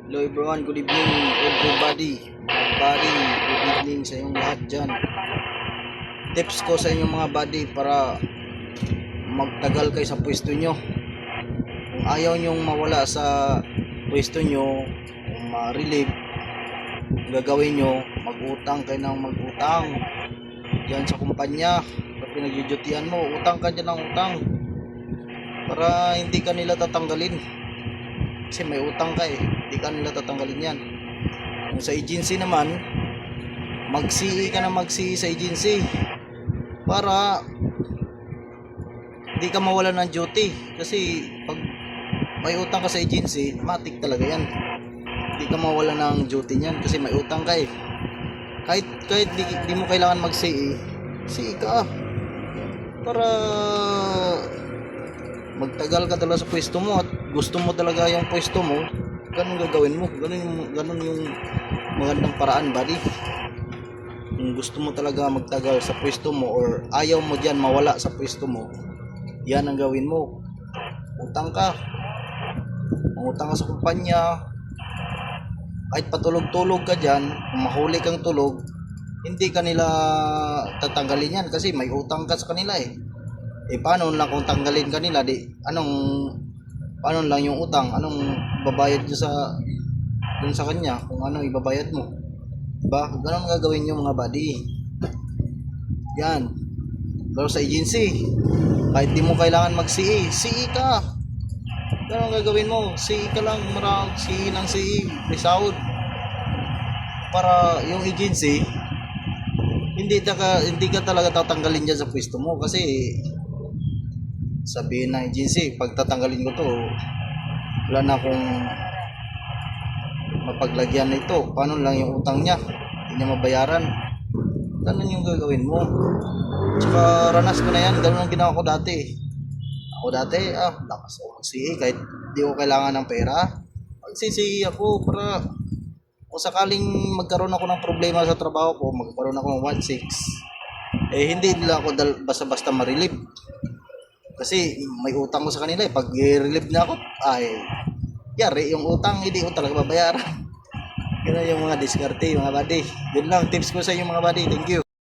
Hello everyone, good evening everybody. Buddy, good evening sa inyong lahat dyan. Tips ko sa inyong mga buddy para magtagal kayo sa pwesto nyo. Kung ayaw nyong mawala sa pwesto nyo, kung ma-relieve, gagawin nyo, mag-utang kayo ng mag-utang. Diyan sa kumpanya, pag pinag-duty-an mo, utang ka dyan ng utang. Para hindi ka nila tatanggalin. Kasi may utang ka hindi ka nila tatanggalin yan. Kung sa agency naman, mag-CE ka na mag-CE sa agency para hindi ka mawala ng duty. Kasi pag may utang ka sa agency, matik talaga yan. Hindi ka mawala ng duty niyan kasi may utang ka Kahit di mo kailangan mag-CE, CE ka para magtagal ka talaga sa pwesto mo at gusto mo talaga yung pwesto mo, ganun gagawin mo. Ganun yung magandang paraan, buddy. Kung gusto mo talaga magtagal sa pwesto mo or ayaw mo diyan mawala sa pwesto mo, yan ang gawin mo. Utang ka. Mangutang ka sa kumpanya. Kahit patulog-tulog ka diyan, kung mahuli kang tulog, hindi ka nila tatanggalin yan kasi may utang ka sa kanila paano lang kung tanggalin kanila paano lang yung utang, anong babayad nyo dun sa kanya, kung ano ibabayad mo, diba? Ganun gagawin nyo mga buddy yan. Pero sa agency, kahit di mo kailangan mag-CE, CE ka. Ganun gagawin mo, CE ka lang, CE ng CE, may sahod. Para yung agency, hindi ka talaga tatanggalin dyan sa pwesto mo kasi sabihin ng agency, pag tatanggalin ko to, wala na akong mapaglagyan nito. Paano lang yung utang niya? Hindi niya mabayaran. Ganun yung gagawin mo. Tsaka ranas ko na yan. Ganun ang ginawa ko dati. Lakas ako mag-CE kahit di ko kailangan ng pera. Mag-CE ako para kung sakaling magkaroon ako ng problema sa trabaho ko, magkaroon ako ng 1.6, hindi nila ako basta-basta ma-relieve. Kasi may utang mo sa kanila pag i-relieve na ako, yari yung utang, hindi ko talaga babayaran. Yun yung mga diskarte, mga buddy. Yun lang tips ko sa inyo mga buddy. Thank you.